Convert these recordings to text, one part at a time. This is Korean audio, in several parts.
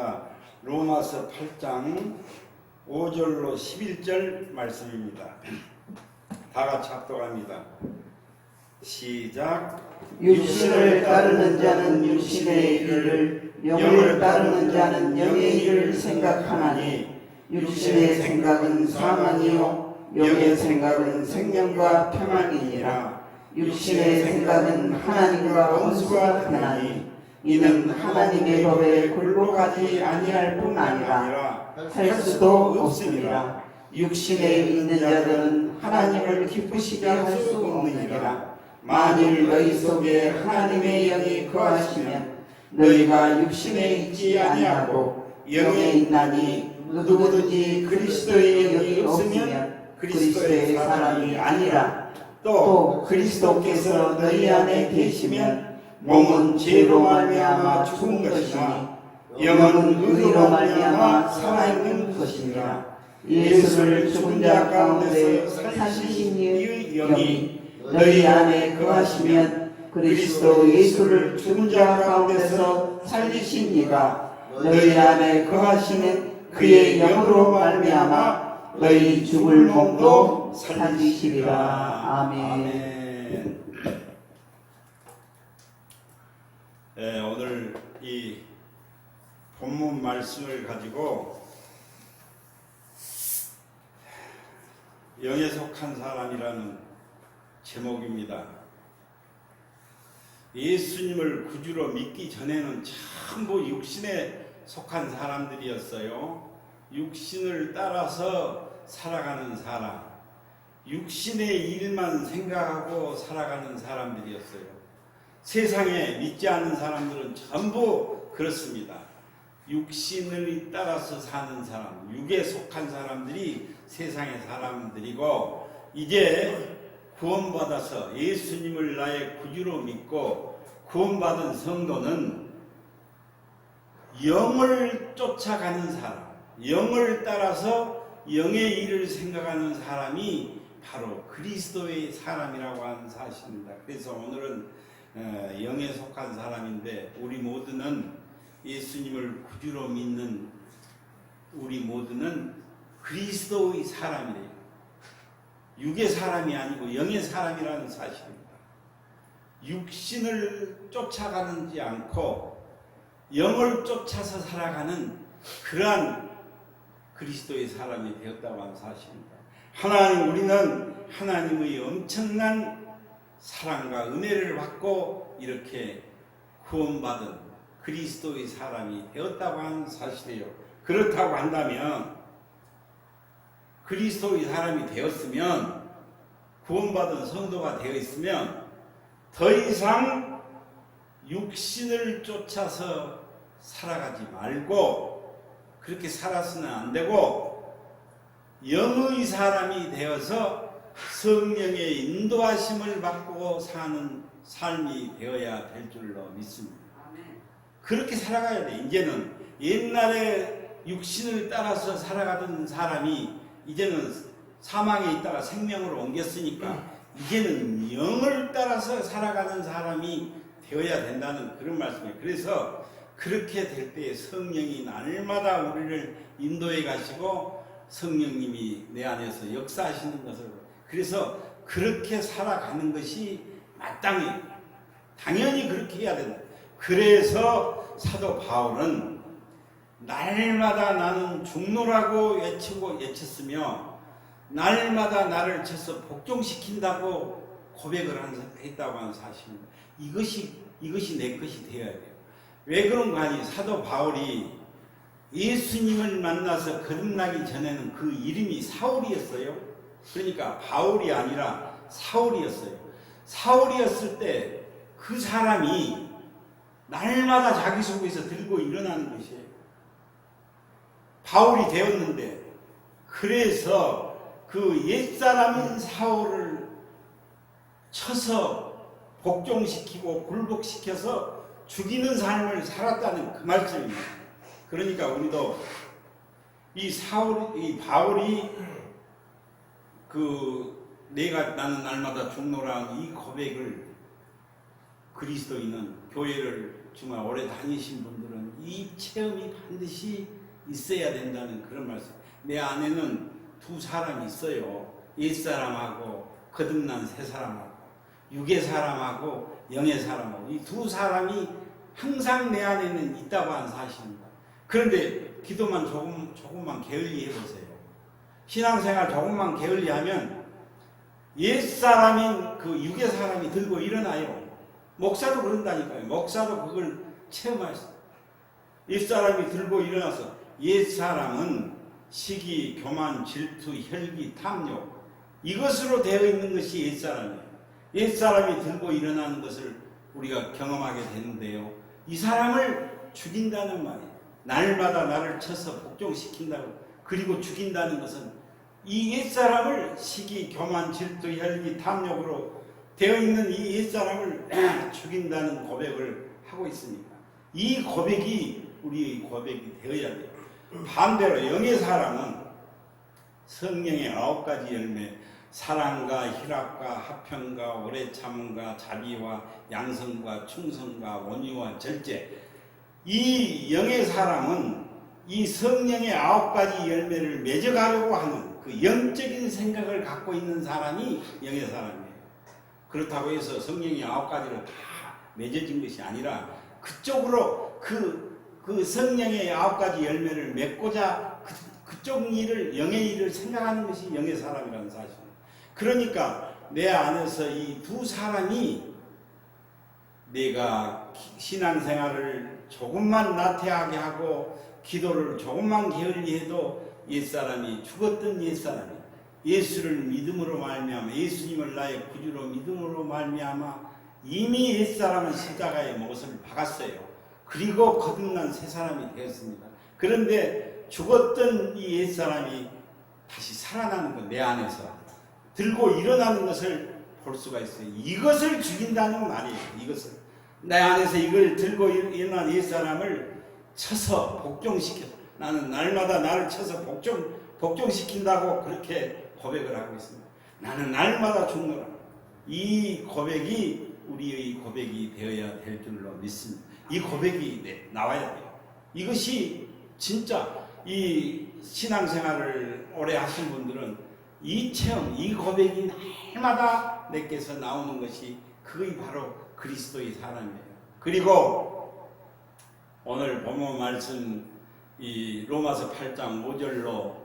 말씀입니다. 로마서 8장 5절로 11절 말씀입니다. 다 같이 합독합니다. 시작. 육신을 따르는 자는 육신의 일을, 영을 따르는 자는 영의 일을 생각하나니 육신의 생각은 사망이요 영의 생각은 생명과 평안이니라. 육신의 생각은 하나님과 원수가 되나니 이는 하나님의 법에 굴복하지 아니할 뿐 아니라 할 수도 없습니다. 육신에 있는 자들은 하나님을 기쁘시게 할 수 없느니라. 만일 너희 속에 하나님의 영이 거하시면 너희가 육신에 있지 아니하고 영에 있나니 누구든지 그리스도의 영이 없으면 그리스도의 사람이 아니라. 또 그리스도께서 너희 안에 계시면 몸은 죄로 말미암아 죽은 것이니 영은 의로 말미암아 살아있는 것이니라. 예수를 죽은 자 가운데서 살리신 이의 영이 너희 안에 거하시면 그리스도 예수를 죽은 자 가운데서 살리신 이가 너희 안에 거하시는 그의 영으로 말미암아 너희 죽을 몸도 살리시리라. 아멘. 네, 오늘 이 본문 말씀을 가지고 영에 속한 사람이라는 제목입니다. 예수님을 구주로 믿기 전에는 전부 육신에 속한 사람들이었어요. 육신을 따라서 살아가는 사람, 육신의 일만 생각하고 살아가는 사람들이었어요. 세상에 믿지 않는 사람들은 전부 그렇습니다. 육신을 따라서 사는 사람, 육에 속한 사람들이 세상의 사람들이고, 이제 구원받아서 예수님을 나의 구주로 믿고 구원받은 성도는 영을 쫓아가는 사람, 영을 따라서 영의 일을 생각하는 사람이 바로 그리스도의 사람이라고 하는 사실입니다. 그래서 오늘은 영에 속한 사람인데, 우리 모두는 예수님을 구주로 믿는 우리 모두는 그리스도의 사람이래요. 육의 사람이 아니고 영의 사람이라는 사실입니다. 육신을 쫓아가는지 않고 영을 쫓아서 살아가는 그러한 그리스도의 사람이 되었다고 하는 사실입니다. 우리는 하나님의 엄청난 사랑과 은혜를 받고 이렇게 구원받은 그리스도의 사람이 되었다고 하는 사실이에요. 그렇다고 한다면, 그리스도의 사람이 되었으면, 구원받은 성도가 되어 있으면 더 이상 육신을 쫓아서 살아가지 말고, 그렇게 살아서는 안 되고 영의 사람이 되어서 성령의 인도하심을 받고 사는 삶이 되어야 될 줄로 믿습니다. 그렇게 살아가야 돼. 이제는 옛날에 육신을 따라서 살아가던 사람이 이제는 사망에 있다가 생명으로 옮겼으니까 이제는 영을 따라서 살아가는 사람이 되어야 된다는 그런 말씀이에요. 그래서 그렇게 될 때에 성령이 날마다 우리를 인도해 가시고 성령님이 내 안에서 역사하시는 것을, 그래서 그렇게 살아가는 것이 마땅해요. 당연히 그렇게 해야 된다. 그래서 사도 바울은 날마다 나는 죽노라고 외쳤으며 날마다 나를 쳐서 복종시킨다고 고백을 했다고 하는 사실입니다. 이것이 내 것이 되어야 돼요. 왜 그런가 하니, 사도 바울이 예수님을 만나서 거듭나기 전에는 그 이름이 사울이었어요. 그러니까 바울이 아니라 사울이었어요. 사울이었을 때 그 사람이 날마다 자기 속에서 들고 일어나는 것이에요. 바울이 되었는데, 그래서 그 옛사람인 사울을 쳐서 복종시키고 굴복시켜서 죽이는 삶을 살았다는 그 말씀입니다. 그러니까 우리도 이 바울이 나는 날마다 죽노라 이 고백을 그리스도인은, 교회를 정말 오래 다니신 분들은 이 체험이 반드시 있어야 된다는 그런 말씀. 내 안에는 두 사람이 있어요. 옛사람하고 거듭난 새 사람하고, 육의 사람하고 영의 사람하고, 이 두 사람이 항상 내 안에는 있다고 하는 사실입니다. 그런데 기도만 조금만 게을리 해보세요. 신앙생활 조금만 게을리 하면 옛사람인 그 육의 사람이 들고 일어나요. 목사도 그런다니까요. 목사도 그걸 체험했어요. 옛사람이 들고 일어나서, 옛사람은 시기, 교만, 질투, 혈기, 탐욕, 이것으로 되어 있는 것이 옛사람이에요. 옛사람이 들고 일어나는 것을 우리가 경험하게 되는데요. 이 사람을 죽인다는 말이에요. 날마다 나를 쳐서 복종시킨다고. 그리고 죽인다는 것은 이 옛사람을 시기, 교만, 질투, 혈기, 탐욕으로 되어 있는 이 옛사람을 죽인다는 고백을 하고 있습니다. 이 고백이 우리의 고백이 되어야 돼요. 반대로 영의 사람은 성령의 9가지 열매, 사랑과 희락과 화평과 오래 참음과 자비와 양성과 충성과 온유와 절제. 이 영의 사람은 이 성령의 9가지 열매를 맺어가려고 하는 그 영적인 생각을 갖고 있는 사람이 영의 사람이에요. 그렇다고 해서 성령의 9가지를 다 맺어진 것이 아니라 그쪽으로 그 성령의 9가지 열매를 맺고자 그쪽 일을, 영의 일을 생각하는 것이 영의 사람이라는 사실입니다. 그러니까 내 안에서 이 두 사람이, 내가 신앙생활을 조금만 나태하게 하고 기도를 조금만 게을리 해도 옛사람이, 죽었던 옛사람이 예수를 믿음으로 말미암아, 예수님을 나의 구주로 믿음으로 말미암아 이미 옛사람은 십자가에 못을 박았어요. 그리고 거듭난 새 사람이 되었습니다. 그런데 죽었던 이 옛사람이 다시 살아나는 것, 내 안에서 들고 일어나는 것을 볼 수가 있어요. 이것을 죽인다는 말이에요. 이것을, 내 안에서 이걸 들고 일어난 옛사람을 쳐서 복종시켜, 나는 날마다 나를 쳐서 복종시킨다고 그렇게 고백을 하고 있습니다. 나는 날마다 죽노라. 이 고백이 우리의 고백이 되어야 될 줄로 믿습니다. 이 고백이 나와야 돼요. 이것이 진짜 이 신앙생활을 오래 하신 분들은 이 체험, 이 고백이 날마다 내게서 나오는 것이 그것이 바로 그리스도의 사람이에요. 그리고 오늘 본문 말씀, 이 로마서 8장 5절로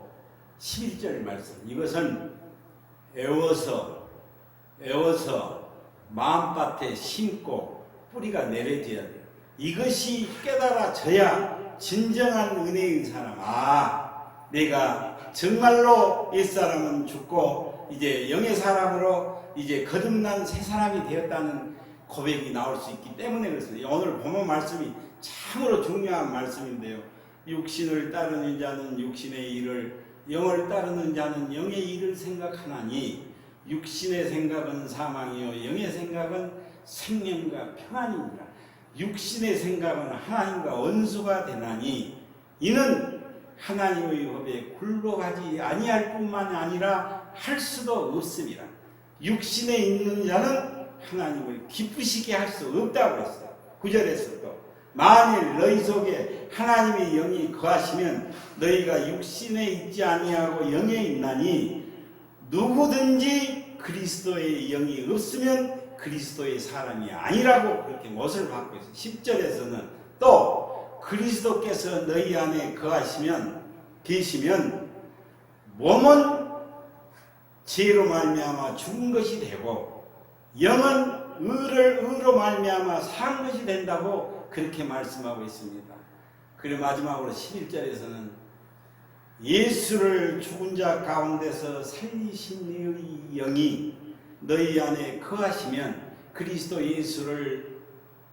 11절 말씀, 이것은 애워서 마음밭에 심고 뿌리가 내려져야 돼요. 이것이 깨달아져야 진정한 은혜인 사람, 내가 정말로 옛사람은 죽고 이제 영의 사람으로 이제 거듭난 새 사람이 되었다는 고백이 나올 수 있기 때문에 그렇습니다. 오늘 본문 말씀이 참으로 중요한 말씀인데요. 육신을 따르는 자는 육신의 일을, 영을 따르는 자는 영의 일을 생각하나니 육신의 생각은 사망이요 영의 생각은 생명과 평안이니라. 육신의 생각은 하나님과 원수가 되나니 이는 하나님의 법에 굴복하지 아니할 뿐만 아니라 할 수도 없습니다. 육신에 있는 자는 하나님을 기쁘시게 할 수 없다고 했어요. 9절에서도 만일 너희 속에 하나님의 영이 거하시면 너희가 육신에 있지 아니하고 영에 있나니 누구든지 그리스도의 영이 없으면 그리스도의 사람이 아니라고 그렇게 못을 받고 있어요. 10절에서는 또 그리스도께서 너희 안에 계시면 몸은 죄로 말미암아 죽은 것이 되고 영은 의로 말미암아 산 것이 된다고 그렇게 말씀하고 있습니다. 그리고 마지막으로 11절에서는 예수를 죽은 자 가운데서 살리신 이의 영이 너희 안에 거하시면 그리스도 예수를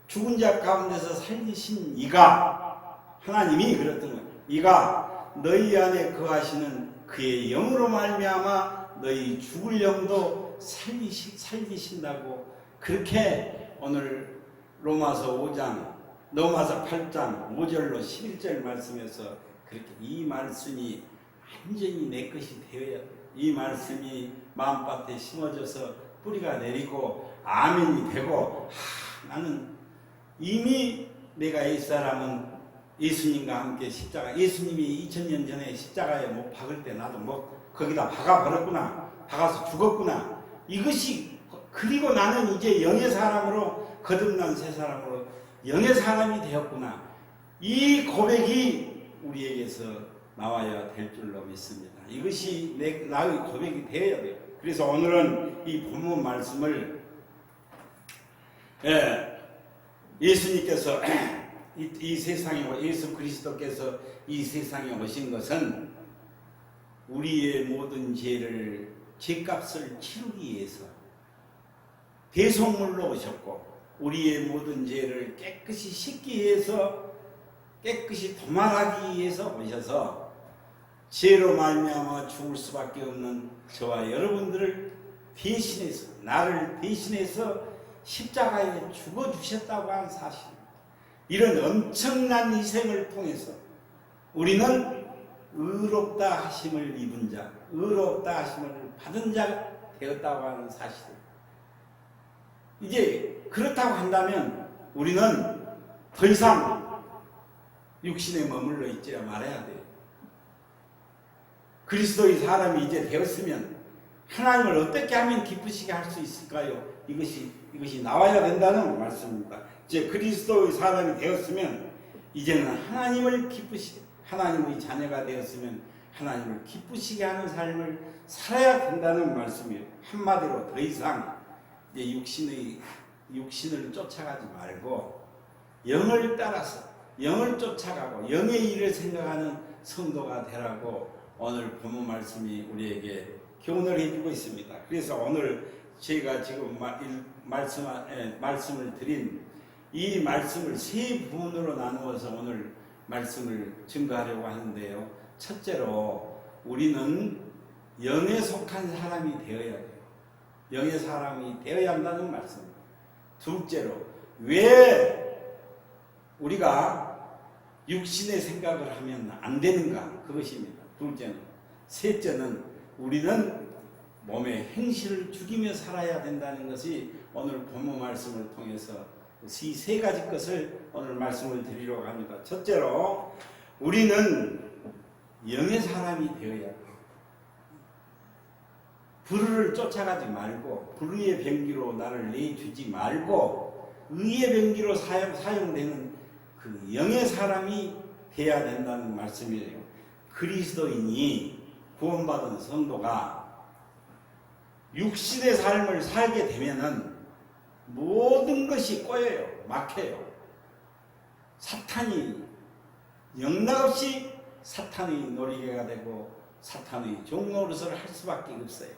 죽은 자 가운데서 살리신 이가, 하나님이 그랬던 거예요. 이가 너희 안에 거하시는 그의 영으로 말미암아 너희 죽을 영도 살리신다고 그렇게 오늘 로마서 8장 5절로 11절 말씀에서 그렇게 이 말씀이 완전히 내 것이 되어야 돼요. 이 말씀이 마음밭에 심어져서 뿌리가 내리고 아멘이 되고 나는 이미 내가 이 사람은 예수님과 함께 십자가, 예수님이 2000년 전에 십자가에 못 박을 때 나도 뭐 거기다 박아버렸구나, 박아서 죽었구나. 이것이, 그리고 나는 이제 영의 사람으로, 거듭난 새 사람으로 영의 사람이 되었구나. 이 고백이 우리에게서 나와야 될 줄로 믿습니다. 이것이 나의 고백이 되어야 돼요. 그래서 오늘은 이 본문 말씀을 예수님께서 이 세상에, 예수 그리스도께서 이 세상에 오신 것은 우리의 모든 죄를, 죄값을 치르기 위해서 대속물로 오셨고, 우리의 모든 죄를 깨끗이 씻기 위해서, 깨끗이 도말하기 위해서 오셔서 죄로 말미암아 죽을 수밖에 없는 저와 여러분들을 대신해서, 나를 대신해서 십자가에 죽어주셨다고 하는 사실입니다. 이런 엄청난 희생을 통해서 우리는 의롭다 하심을 입은 자, 의롭다 하심을 받은 자가 되었다고 하는 사실입니다. 이제 그렇다고 한다면 우리는 더 이상 육신에 머물러 있지 말아야 돼요. 그리스도의 사람이 이제 되었으면 하나님을 어떻게 하면 기쁘시게 할 수 있을까요? 이것이 나와야 된다는 말씀입니다. 이제 그리스도의 사람이 되었으면 이제는 하나님을 기쁘시게, 하나님의 자녀가 되었으면 하나님을 기쁘시게 하는 삶을 살아야 된다는 말씀이에요. 한마디로 더 이상 이제 육신을 쫓아가지 말고 영을 따라서, 영을 쫓아가고 영의 일을 생각하는 성도가 되라고 오늘 본문 말씀이 우리에게 교훈을 해주고 있습니다. 그래서 오늘 제가 지금 말씀을 드린 이 말씀을 세 부분으로 나누어서 오늘 말씀을 증거하려고 하는데요. 첫째로 우리는 영에 속한 사람이 되어야 돼요. 영의 사람이 되어야 한다는 말씀입니다. 둘째로, 왜 우리가 육신의 생각을 하면 안 되는가? 그것입니다. 둘째는. 셋째는 우리는 몸의 행실을 죽이며 살아야 된다는 것이 오늘 본문 말씀을 통해서 이 세 가지 것을 오늘 말씀을 드리려고 합니다. 첫째로, 우리는 영의 사람이 되어야 돼요. 불의를 쫓아가지 말고, 불의의 병기로 나를 내주지 말고, 의의 병기로 사용되는 그 영의 사람이 되어야 된다는 말씀이에요. 그리스도인이, 구원받은 성도가 육신의 삶을 살게 되면은 모든 것이 꼬여요. 막혀요. 사탄이 영락없이 사탄의 놀이개가 되고 사탄의 종노릇을 할 수밖에 없어요.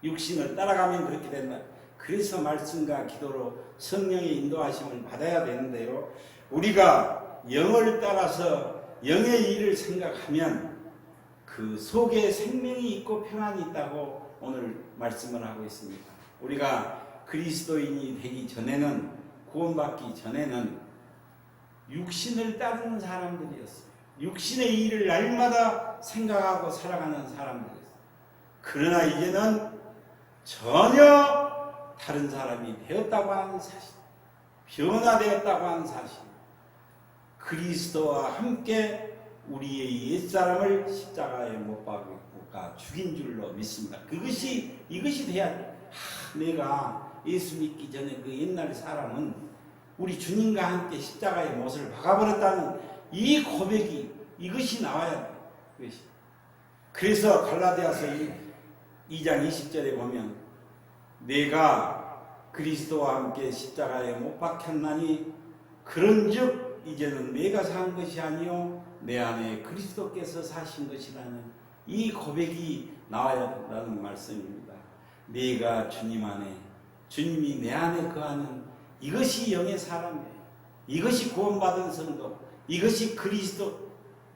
육신을 따라가면 그렇게 된다. 그래서 말씀과 기도로 성령의 인도하심을 받아야 되는데요. 우리가 영을 따라서 영의 일을 생각하면 그 속에 생명이 있고 평안이 있다고 오늘 말씀을 하고 있습니다. 우리가 그리스도인이 되기 전에는, 구원받기 전에는 육신을 따르는 사람들이었어요. 육신의 일을 날마다 생각하고 살아가는 사람들이었어요. 그러나 이제는 전혀 다른 사람이 되었다고 하는 사실, 변화되었다고 하는 사실, 그리스도와 함께 우리의 옛사람을 십자가에 못 박아 죽인 줄로 믿습니다. 이것이 돼야 돼. 내가 예수 믿기 전에 그 옛날 사람은 우리 주님과 함께 십자가에 못을 박아버렸다는 이 고백이, 이것이 나와야 돼. 그래서 갈라디아서 2장 20절에 보면 내가 그리스도와 함께 십자가에 못 박혔나니 그런즉 이제는 내가 산 것이 아니요 내 안에 그리스도께서 사신 것이라는 이 고백이 나와야 된다는 말씀입니다. 내가 주님 안에, 주님이 내 안에 거하는, 이것이 영의 사람이에요. 이것이 구원받은 성도, 이것이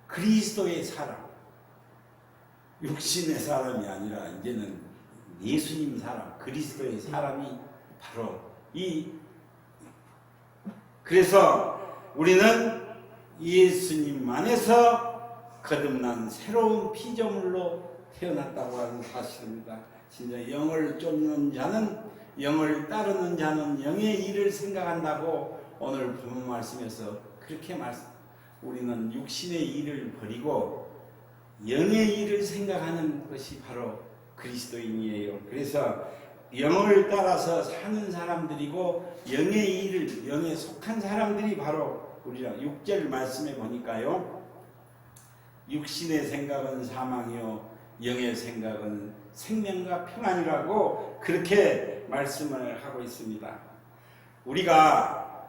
그리스도의 사람, 육신의 사람이 아니라 이제는 예수님 사람, 그리스도의 사람이 바로 그래서 우리는 예수님 안에서 거듭난 새로운 피조물로 태어났다고 하는 사실입니다. 진짜 영을 쫓는 자는, 영을 따르는 자는 영의 일을 생각한다고 오늘 본문 말씀에서 그렇게 우리는 육신의 일을 버리고 영의 일을 생각하는 것이 바로 그리스도인이에요. 그래서 영을 따라서 사는 사람들이고 영의 일을 영에 속한 사람들이 바로 우리가 6절 말씀에 보니까요. 육신의 생각은 사망이요 영의 생각은 생명과 평안이라고 그렇게 말씀을 하고 있습니다. 우리가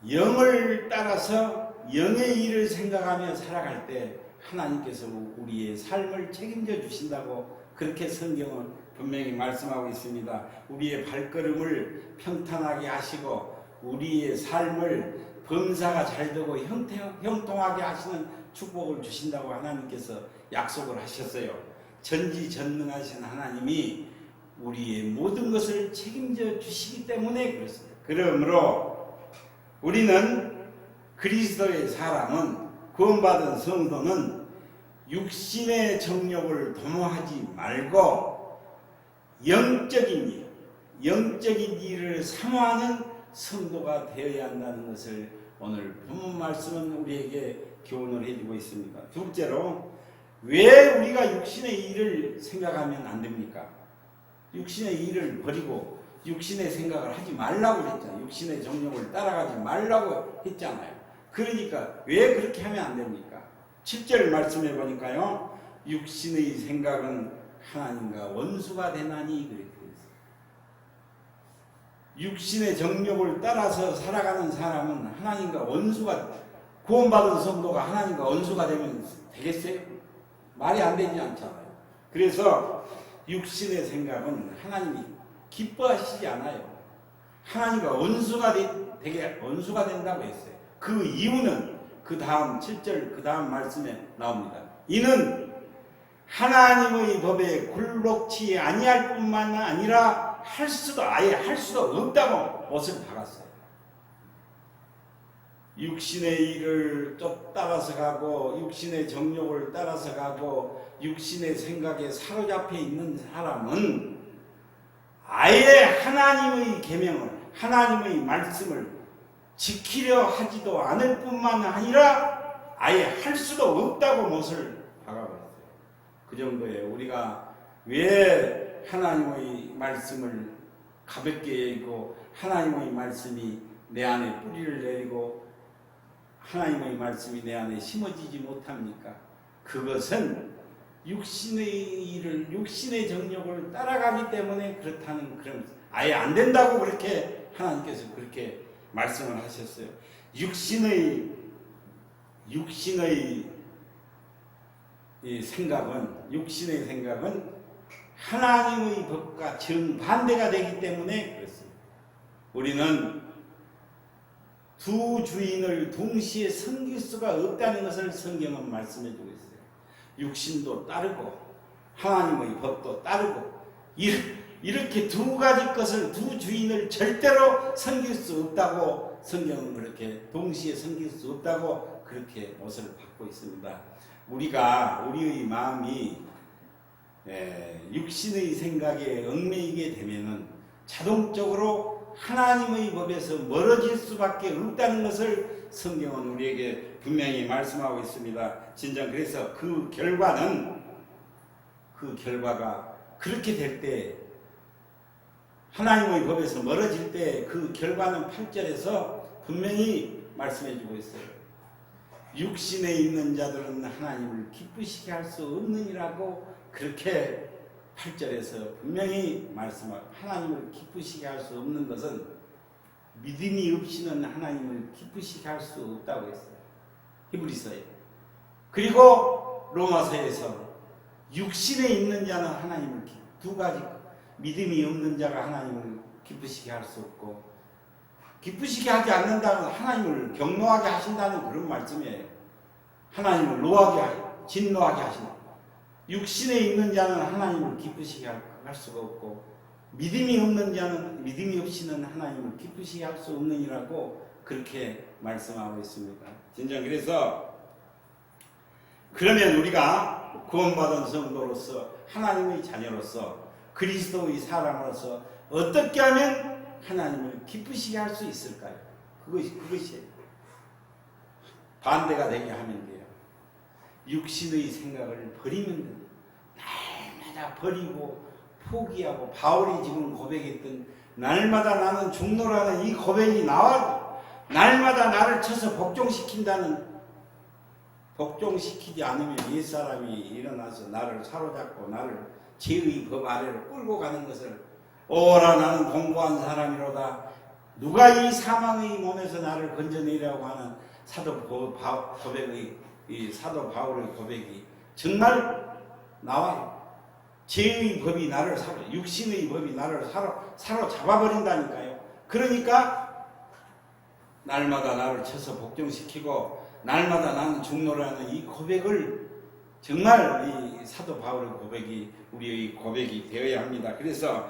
영을 따라서 영의 일을 생각하며 살아갈 때 하나님께서 우리의 삶을 책임져 주신다고 그렇게 성경은 분명히 말씀하고 있습니다. 우리의 발걸음을 평탄하게 하시고 우리의 삶을 범사가 잘 되고 형통하게 하시는 축복을 주신다고 하나님께서 약속을 하셨어요. 전지전능하신 하나님이 우리의 모든 것을 책임져 주시기 때문에 그렇습니다. 그러므로 우리는 그리스도의 사람은 구원받은 성도는 육신의 정욕을 도모하지 말고 영적인 일을 사모하는 성도가 되어야 한다는 것을 오늘 본문 말씀은 우리에게 교훈을 해주고 있습니다. 둘째로 왜 우리가 육신의 일을 생각하면 안 됩니까? 육신의 일을 버리고 육신의 생각을 하지 말라고 했잖아요. 육신의 정욕을 따라가지 말라고 했잖아요. 그러니까 왜 그렇게 하면 안 됩니까? 7절 말씀해 보니까요. 육신의 생각은 하나님과 원수가 되나니 그렇게 했어요. 육신의 정욕을 따라서 살아가는 사람은 하나님과 원수가 구원받은 성도가 하나님과 원수가 되면 되겠어요? 말이 안 되지 않잖아요. 그래서 육신의 생각은 하나님이 기뻐하시지 않아요. 하나님과 원수가 된다고 했어요. 그 이유는 그 다음 7절 그 다음 말씀에 나옵니다. 이는 하나님의 법에 굴복치 아니할 뿐만 아니라 아예 할 수도 없다고 못을 박았어요. 육신의 일을 또 따라서 가고 육신의 정욕을 따라서 가고 육신의 생각에 사로잡혀 있는 사람은 아예 하나님의 계명을 하나님의 말씀을 지키려 하지도 않을 뿐만 아니라 아예 할 수도 없다고 못을 박아버렸어요. 그 정도에 우리가 왜 하나님의 말씀을 가볍게 여기고 하나님의 말씀이 내 안에 뿌리를 내리고 하나님의 말씀이 내 안에 심어지지 못합니까? 그것은 육신의 일을 육신의 정욕을 따라가기 때문에 그렇다는 그런 아예 안 된다고 그렇게 하나님께서 그렇게 말씀을 하셨어요. 육신의 생각은 하나님의 법과 정반대가 되기 때문에 그렇습니다. 우리는 두 주인을 동시에 섬길 수가 없다는 것을 성경은 말씀해 주고 있어요. 육신도 따르고 하나님의 법도 따르고 이렇게 두 가지 것을 두 주인을 절대로 섬길 수 없다고 성경은 그렇게 동시에 섬길 수 없다고 그렇게 못을 받고 있습니다. 우리의 마음이 육신의 생각에 얽매이게 되면은 자동적으로 하나님의 법에서 멀어질 수밖에 없다는 것을 성경은 우리에게 분명히 말씀하고 있습니다. 진정 그래서 그 결과가 그렇게 될 때 하나님의 법에서 멀어질 때 그 결과는 8절에서 분명히 말씀해 주고 있어요. 육신에 있는 자들은 하나님을 기쁘시게 할 수 없느니라고 그렇게 8절에서 분명히 말씀하고 하나님을 기쁘시게 할 수 없는 것은 믿음이 없이는 하나님을 기쁘시게 할 수 없다고 했어요. 히브리서에. 그리고 로마서에서 육신에 있는 자는 하나님을 두 가지 믿음이 없는 자가 하나님을 기쁘시게 할 수 없고 기쁘시게 하지 않는다는 하나님을 경노하게 하신다는 그런 말씀이에요. 하나님을 진노하게 하신다. 육신에 있는 자는 하나님을 기쁘시게 할 수가 없고 믿음이 없이는 하나님을 기쁘시게 할 수 없느니라고 그렇게 말씀하고 있습니다. 진정 그래서 그러면 우리가 구원받은 성도로서 하나님의 자녀로서 그리스도의 사람으로서 어떻게 하면 하나님을 기쁘시게 할 수 있을까요? 그것이에요. 반대가 되게 하면 돼요. 육신의 생각을 버리면 됩니다. 날마다 버리고 포기하고 바울이 지금 고백했던 날마다 나는 죽노라는 이 고백이 나와도 날마다 나를 쳐서 복종시키지 않으면 옛사람이 일어나서 나를 사로잡고 나를 죄의 법 아래로 끌고 가는 것을 오라 나는 공고한 사람이로다. 누가 이 사망의 몸에서 나를 건져내려고 하는 사도 고백의 이 사도 바울의 고백이 정말 나와요. 죄의 법이 나를 육신의 법이 나를 사로잡아버린다니까요. 그러니까 날마다 나를 쳐서 복종시키고 날마다 나는 죽노라는 이 고백을 정말 이 사도 바울의 고백이 우리의 고백이 되어야 합니다. 그래서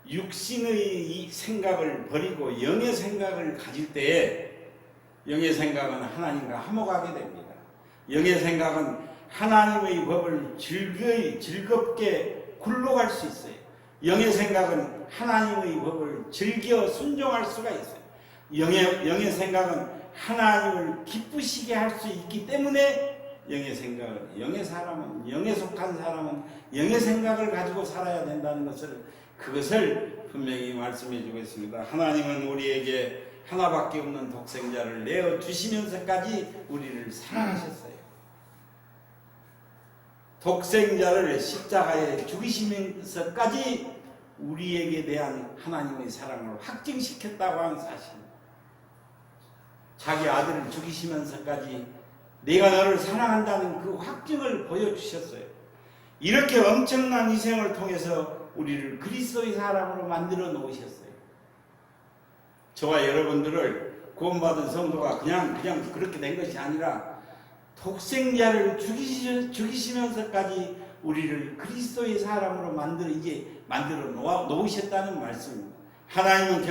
육신의 이 생각을 버리고 영의 생각을 가질 때에 영의 생각은 하나님과 화목하게 됩니다. 영의 생각은 하나님의 법을 즐겁게 굴러갈 수 있어요. 영의 생각은 하나님의 법을 즐겨 순종할 수가 있어요. 영의 생각은 하나님을 기쁘시게 할 수 있기 때문에 영의 사람은 영에 속한 사람은 영의 생각을 가지고 살아야 된다는 그것을 분명히 말씀해 주고 있습니다. 하나님은 우리에게 하나밖에 없는 독생자를 내어 주시면서까지 우리를 사랑하셨어요. 독생자를 십자가에 죽이시면서까지 우리에게 대한 하나님의 사랑을 확증시켰다고 하는 사실. 자기 아들을 죽이시면서까지 내가 너를 사랑한다는 그 확증을 보여주셨어요. 이렇게 엄청난 희생을 통해서 우리를 그리스도의 사람으로 만들어 놓으셨어요. 저와 여러분들을 구원받은 성도가 그냥 그렇게 된 것이 아니라 독생자를 죽이시면서까지 우리를 그리스도의 사람으로 만들어 놓으셨다는 말씀입니다. 하나님은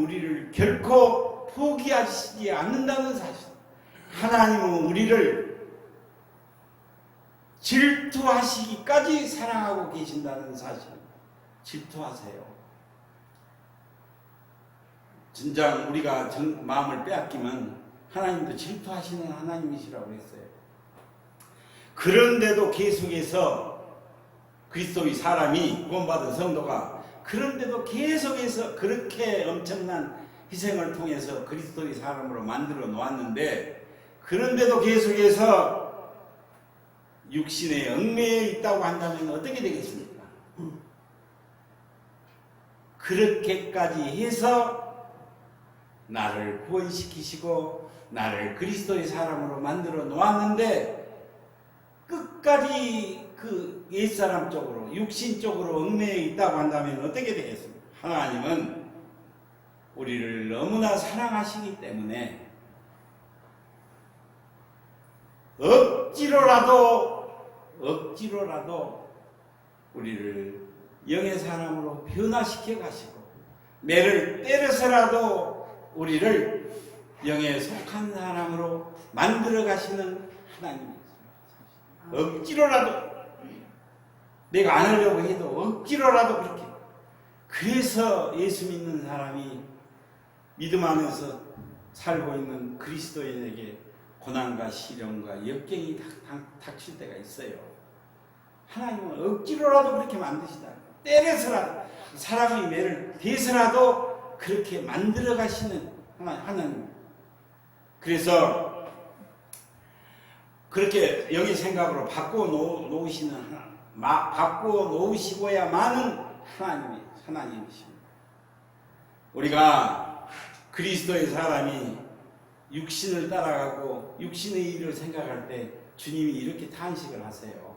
우리를 결코 포기하시지 않는다는 사실. 하나님은 우리를 질투하시기까지 사랑하고 계신다는 사실. 질투하세요. 진정 우리가 마음을 빼앗기면 하나님도 질투하시는 하나님이시라고 했어요. 그런데도 계속해서 그리스도의 사람이 구원받은 성도가 그런데도 계속해서 그렇게 엄청난 희생을 통해서 그리스도의 사람으로 만들어 놓았는데 그런데도 계속해서 육신에 얽매여 있다고 한다면 어떻게 되겠습니까? 그렇게까지 해서 나를 구원시키시고 나를 그리스도의 사람으로 만들어 놓았는데 끝까지 그 옛사람 쪽으로 육신 쪽으로 얽매여 있다고 한다면 어떻게 되겠습니까? 하나님은 우리를 너무나 사랑하시기 때문에 억지로라도 우리를 영의 사람으로 변화시켜 가시고 매를 때려서라도 우리를 영에 속한 사람으로 만들어 가시는 하나님이십니다. 억지로라도 내가 안 하려고 해도 억지로라도 그렇게. 그래서 예수 믿는 사람이 믿음 안에서 살고 있는 그리스도인에게 고난과 시련과 역경이 닥칠 때가 있어요. 하나님은 억지로라도 그렇게 만드시다. 때려서라도 사람의 매를 대서라도 그렇게 만들어 가시는 하나님. 그래서 그렇게 영의 생각으로 바꾸어 놓으시고야만은 하나님이십니다. 우리가 그리스도의 사람이 육신을 따라가고 육신의 일을 생각할 때 주님이 이렇게 탄식을 하세요.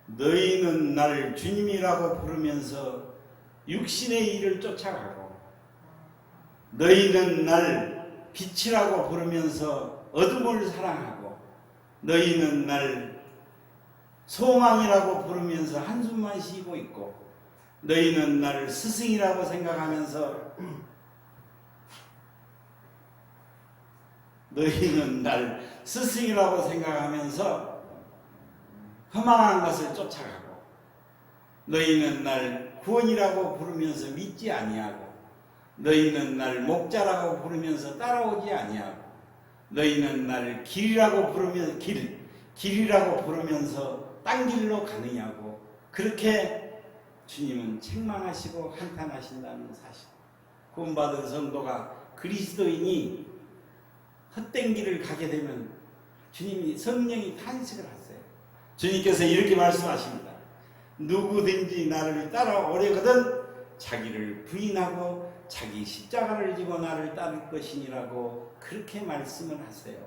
너희는 나를 주님이라고 부르면서 육신의 일을 쫓아가고 너희는 날 빛이라고 부르면서 어둠을 사랑하고 너희는 날 소망이라고 부르면서 한숨만 쉬고 있고 너희는 나를 스승이라고 생각하면서 허망한 것을 쫓아가고 너희는 날 구원이라고 부르면서 믿지 아니하고 너희는 날 목자라고 부르면서 따라오지 아니하고 너희는 날 길이라고 부르면 길이라고 부르면서 딴 길로 가느냐고 그렇게 주님은 책망하시고 한탄하신다는 사실. 구원받은 성도가 그리스도인이 헛된 길을 가게 되면 주님이 성령이 탄식을 하세요. 주님께서 이렇게 말씀하십니다. 누구든지 나를 따라오려거든 자기를 부인하고 자기 십자가를 지고 나를 따를 것이니라고 그렇게 말씀을 하세요.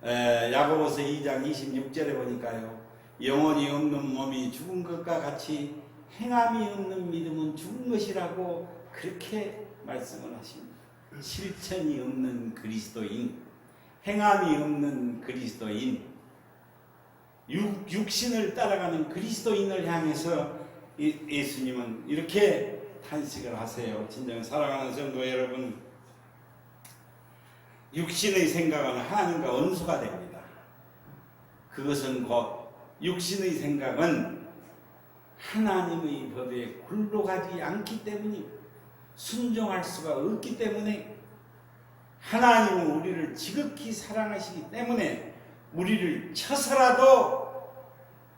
야고보서 2장 26절에 보니까요. 영혼이 없는 몸이 죽은 것과 같이 행함이 없는 믿음은 죽은 것이라고 그렇게 말씀을 하십니다. 실천이 없는 그리스도인, 행함이 없는 그리스도인, 육신을 따라가는 그리스도인을 향해서 예수님은 이렇게 탄식을 하세요. 진정 사랑하는 성도 여러분, 육신의 생각은 하나님과 원수가 됩니다. 그것은 곧 육신의 생각은 하나님의 법에 굴복하지 않기 때문입니다. 순종할 수가 없기 때문에 하나님은 우리를 지극히 사랑하시기 때문에 우리를 쳐서라도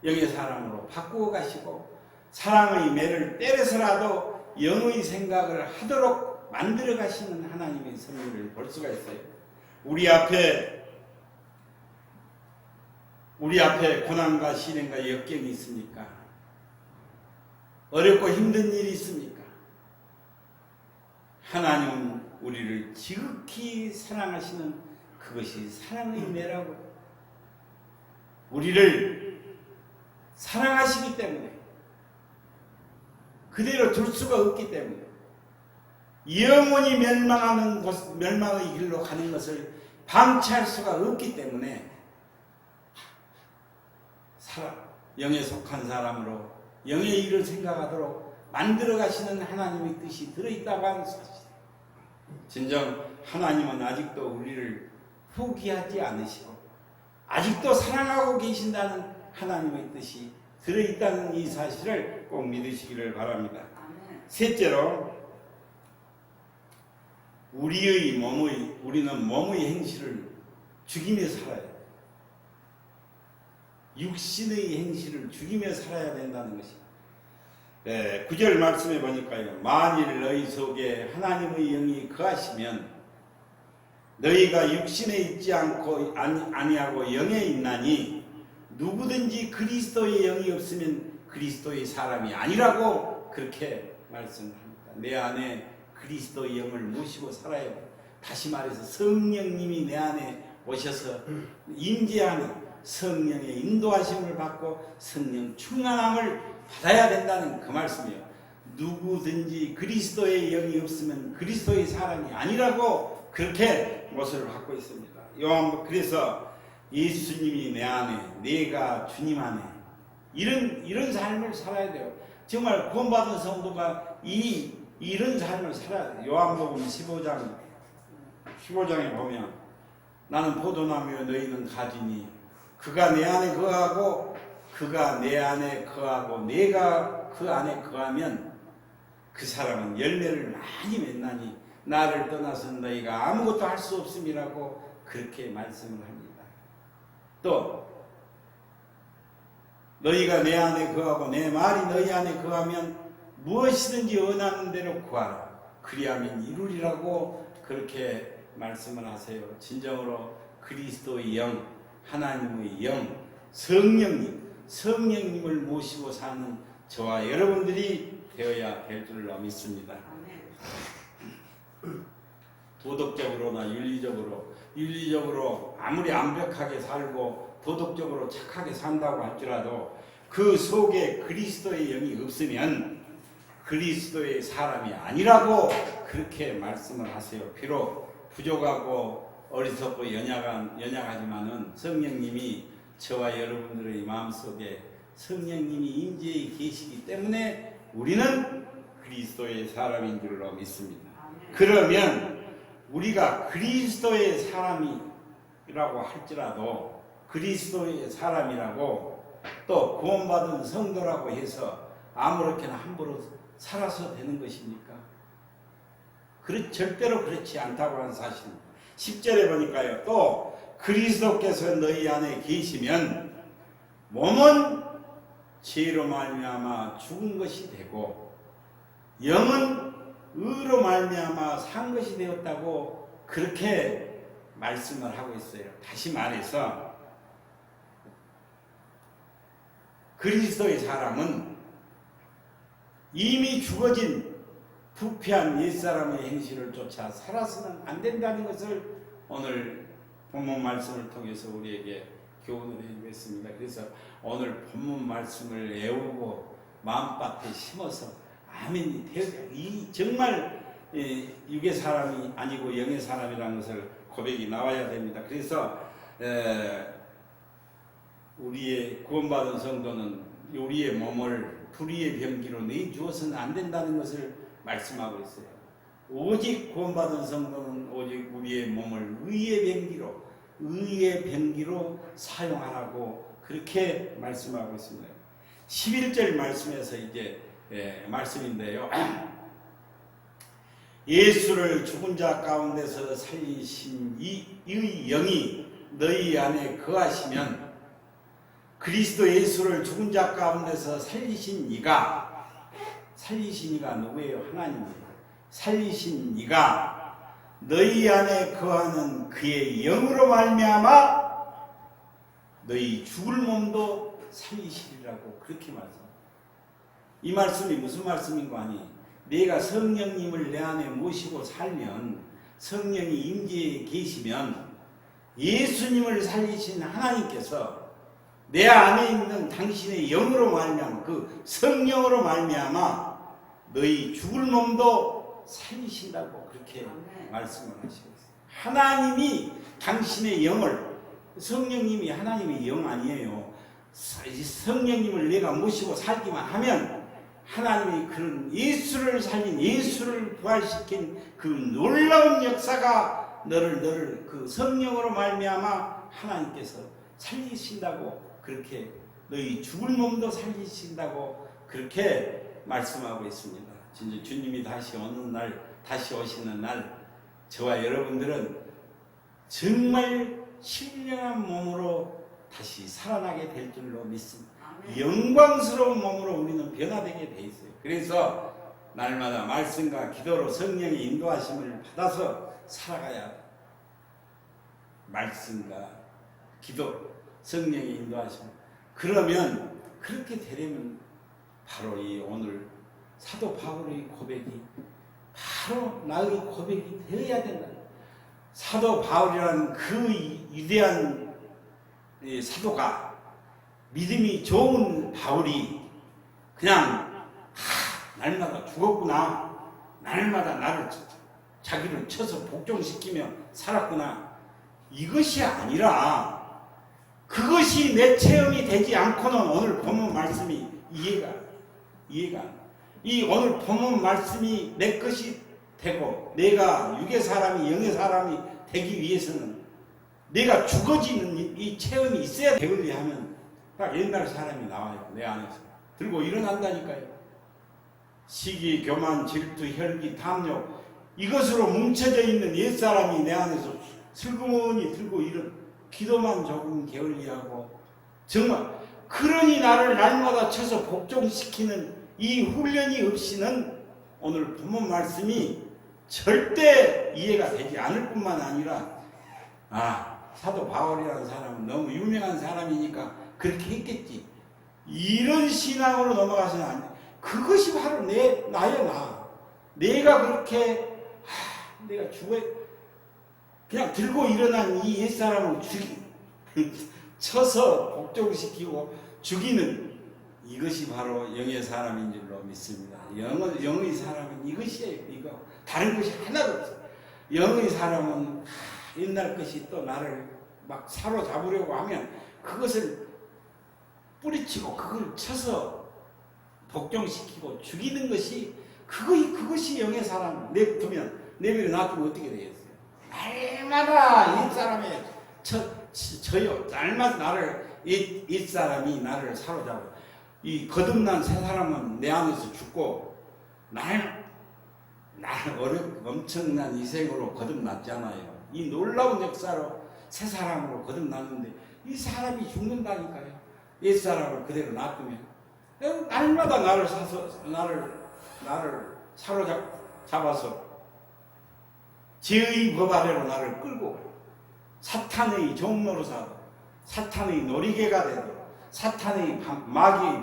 영의 사람으로 바꾸어 가시고 사랑의 매를 때려서라도 영의 생각을 하도록 만들어 가시는 하나님의 섭리를 볼 수가 있어요. 우리 앞에 고난과 시련과 역경이 있습니까? 어렵고 힘든 일이 있습니까? 하나님은 우리를 지극히 사랑하시는 그것이 사랑의 매라고 우리를 사랑하시기 때문에 그대로 둘 수가 없기 때문에 영원히 멸망의 길로 가는 것을 방치할 수가 없기 때문에 영에 속한 사람으로 영의 일을 생각하도록 만들어 가시는 하나님의 뜻이 들어있다고 하는 사실. 진정 하나님은 아직도 우리를 포기하지 않으시고 아직도 사랑하고 계신다는 하나님의 뜻이 들어있다는 이 사실을 꼭 믿으시기를 바랍니다. 셋째로 우리는 몸의 행실을 죽이며 살아야 돼요. 육신의 행실을 죽이며 살아야 된다는 것입니다. 9절 말씀해 보니까요. 만일 너희 속에 하나님의 영이 거하시면 너희가 육신에 있지 않고 아니하고 영에 있나니 누구든지 그리스도의 영이 없으면 그리스도의 사람이 아니라고 그렇게 말씀합니다. 내 안에 그리스도의 영을 모시고 살아야 돼요. 다시 말해서 성령님이 내 안에 오셔서 임재하는 성령의 인도하심을 받고 성령 충만함을 받아야 된다는 그 말씀이에요. 누구든지 그리스도의 영이 없으면 그리스도의 사람이 아니라고 그렇게 못을 받고 있습니다. 그래서 예수님이 내 안에, 내가 주님 안에 이런 삶을 살아야 돼요. 정말 구원받은 성도가 이런 삶을 살아야 돼요. 요한복음 15장에 보면 나는 포도나무요 너희는 가지니 그가 내 안에 거하고 그가 내 안에 거하고 내가 그 안에 거하면 그 사람은 열매를 많이 맺나니 나를 떠나서는 너희가 아무것도 할 수 없음이라고 그렇게 말씀을 합니다. 또 너희가 내 안에 거하고 내 말이 너희 안에 거하면 무엇이든지 원하는 대로 구하라. 그리하면 이루리라고 그렇게 말씀을 하세요. 진정으로 그리스도의 영, 하나님의 영, 성령님을 모시고 사는 저와 여러분들이 되어야 될 줄로 믿습니다. 도덕적으로나 윤리적으로 아무리 완벽하게 살고 도덕적으로 착하게 산다고 할지라도 그 속에 그리스도의 영이 없으면 그리스도의 사람이 아니라고 그렇게 말씀을 하세요. 비록 부족하고 어리석고 연약하지만은 성령님이 저와 여러분들의 마음속에 성령님이 임재해 계시기 때문에 우리는 그리스도의 사람인 줄로 믿습니다. 그러면 우리가 그리스도의 사람이라고 할지라도 그리스도의 사람이라고 또 구원받은 성도라고 해서 아무렇게나 함부로 살아서 되는 것입니까? 절대로 그렇지 않다고 하는 사실입니다. 10절에 보니까요. 또 그리스도께서 너희 안에 계시면 몸은 죄로 말미암아 죽은 것이 되고 영은 의로 말미암아 산 것이 되었다고 그렇게 말씀을 하고 있어요. 다시 말해서 그리스도의 사람은 이미 죽어진 부패한 옛사람의 행실을 쫓아 살아서는 안 된다는 것을 오늘 본문 말씀을 통해서 우리에게 교훈을 해주겠습니다. 그래서 오늘 본문 말씀을 외우고 마음밭에 심어서 아멘이 되어야 이 정말 육의 사람이 아니고 영의 사람이라는 것을 고백이 나와야 됩니다. 그래서 우리의 구원받은 성도는 우리의 몸을 불의의 병기로 내주어서는 안 된다는 것을 말씀하고 있어요. 오직 구원받은 성도는 오직 우리의 몸을 의의 병기로 사용하라고 그렇게 말씀하고 있습니다. 11절 말씀에서 이제 말씀인데요. 예수를 죽은 자 가운데서 살리신 이 영이 너희 안에 거하시면 그리스도 예수를 죽은 자 가운데서 살리신 이가 누구예요? 하나님이에요. 살리신 이가 너희 안에 거하는 그의 영으로 말미암아 너희 죽을 몸도 살리시리라고 그렇게 말씀합니다. 이 말씀이 무슨 말씀인 거 아니? 내가 성령님을 내 안에 모시고 살면 성령이 임재에 계시면 예수님을 살리신 하나님께서 내 안에 있는 당신의 영으로 말미암아 그 성령으로 말미암아 너희 죽을 몸도 살리신다고 그렇게 말씀을 하시고 있어요. 하나님이 당신의 영을 성령님이 하나님의 영 아니에요. 성령님을 내가 모시고 살기만 하면 하나님이 그런 예수를 살린 예수를 부활시킨 그 놀라운 역사가 너를 그 성령으로 말미암아 하나님께서 살리신다고 그렇게 너희 죽을 몸도 살리신다고 그렇게 말씀하고 있습니다. 진짜 주님이 다시 오시는 날 저와 여러분들은 정말 신령한 몸으로 다시 살아나게 될 줄로 믿습니다. 영광스러운 몸으로 우리는 변화되게 돼 있어요. 그래서 날마다 말씀과 기도로 성령의 인도하심을 받아서 살아가야 돼. 말씀과 기도, 성령의 인도하심. 그러면 그렇게 되려면 바로 이 오늘 사도 바울의 고백이 바로 나의 고백이 되어야 된다. 사도 바울이라는 그 위대한 사도가 믿음이 좋은 바울이 그냥 날마다 죽었구나, 날마다 나를 자기를 쳐서 복종시키며 살았구나, 이것이 아니라 그것이 내 체험이 되지 않고는 오늘 본문 말씀이 이해가 이 오늘 본문 말씀이 내 것이 되고 내가 육의 사람이 영의 사람이 되기 위해서는 내가 죽어지는 이 체험이 있어야 되겠냐 하면 딱 옛날 사람이 나와요. 내 안에서 들고 일어난다니까요. 시기, 교만, 질투, 혈기, 탐욕 이것으로 뭉쳐져 있는 옛사람이 내 안에서 슬그머니 들고 기도만 조금 게을리하고 정말 그러니 나를 날마다 쳐서 복종시키는 이 훈련이 없이는 오늘 본문 말씀이 절대 이해가 되지 않을 뿐만 아니라 사도 바울이라는 사람은 너무 유명한 사람이니까 그렇게 했겠지. 이런 신앙으로 넘어가서는 안 돼. 그것이 바로 나야 나. 내가 그렇게 내가 그냥 들고 일어난 이 옛사람을 쳐서 복종시키고 죽이는 이것이 바로 영의 사람인 줄로 믿습니다. 영의 사람은 이것이에요. 이거 다른 것이 하나도 없어요. 영의 사람은 옛날 것이 또 나를 막 사로잡으려고 하면 그것을 뿌리치고 그걸 쳐서 복종시키고 죽이는 것이 그것이 영의 사람. 내버려 놔두면 어떻게 되겠어요? 날마다 옛사람의 저요. 날마다 옛사람이 나를 사로잡아. 이 거듭난 새 사람은 내 안에서 죽고 엄청난 희생으로 거듭났잖아요. 이 놀라운 역사로 새 사람으로 거듭났는데 이 사람이 죽는다니까요. 옛 사람을 그대로 놔두면 날마다 나를 사로잡아서 죄의 법 아래로 나를 끌고 사탄의 종노릇하고 사탄의 놀이개가 되도록 사탄의 마귀의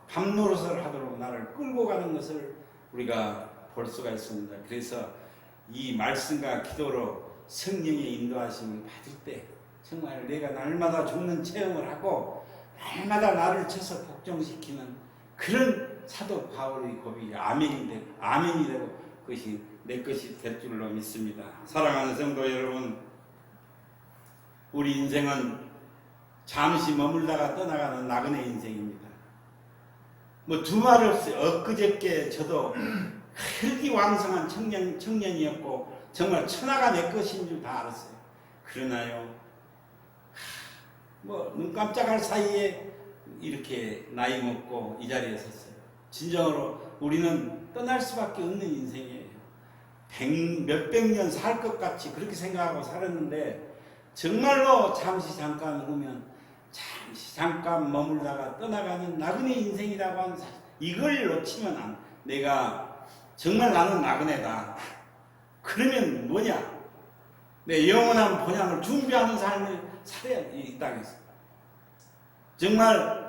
밤노릇을 하도록 나를 끌고 가는 것을 우리가 볼 수가 있습니다. 그래서 이 말씀과 기도로 성령의 인도하심을 받을 때 정말 내가 날마다 죽는 체험을 하고 날마다 나를 쳐서 복종시키는 그런 사도 바울의 고백이 아멘이 되고 그것이 내 것이 될 줄로 믿습니다. 사랑하는 성도 여러분, 우리 인생은 잠시 머물다가 떠나가는 나그네 인생입니다. 뭐 두말 없이 엊그저께 저도 혈기왕성한 청년이었고 정말 천하가 내 것인 줄 다 알았어요. 그러나요, 뭐 눈 깜짝할 사이에 이렇게 나이 먹고 이 자리에 섰어요. 진정으로 우리는 떠날 수밖에 없는 인생이에요. 몇백 년 살 것 같이 그렇게 생각하고 살았는데 정말로 잠시 잠깐 오면 잠시 잠깐 머물다가 떠나가는 나그네 인생이라고 하는 사실, 이걸 놓치면 내가 정말 나는 나그네다. 그러면 뭐냐? 내 영원한 본향을 준비하는 삶을 살아야 이 땅에서. 정말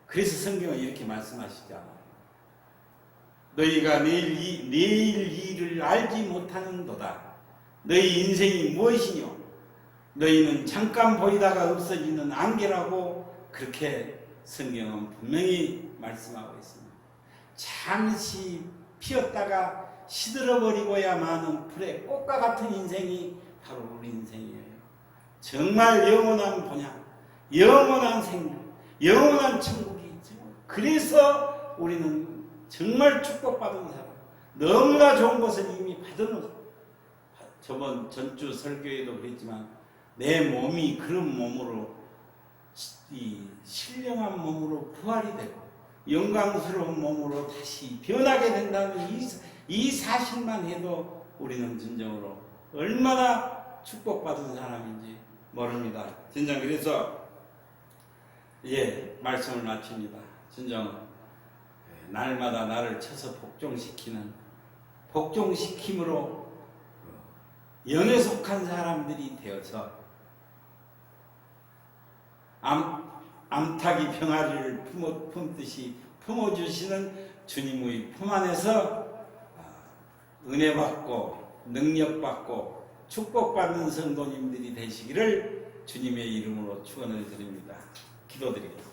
그래서 성경은 이렇게 말씀하시잖아요. 너희가 내일 일을 알지 못하는도다. 너희 인생이 무엇이뇨? 너희는 잠깐 보이다가 없어지는 안개라고 그렇게 성경은 분명히 말씀하고 있습니다. 잠시 피었다가 시들어버리고야마는 풀의 꽃과 같은 인생이 바로 우리 인생이에요. 정말 영원한 본향, 영원한 생명, 영원한 천국이 있죠. 그래서 우리는 정말 축복받은 사람, 너무나 좋은 것을 이미 받은 전주 설교에도 그랬지만 내 몸이 그런 몸으로 이 신령한 몸으로 부활이 되고 영광스러운 몸으로 다시 변하게 된다는 이 사실만 해도 우리는 진정으로 얼마나 축복받은 사람인지 모릅니다. 진정 그래서 말씀을 마칩니다. 진정 날마다 나를 쳐서 복종시킴으로 영에 속한 사람들이 되어서 암탉이 병아리를 품듯이 품어주시는 주님의 품 안에서 은혜받고 능력받고 축복받는 성도님들이 되시기를 주님의 이름으로 축원을 드립니다. 기도드리겠습니다.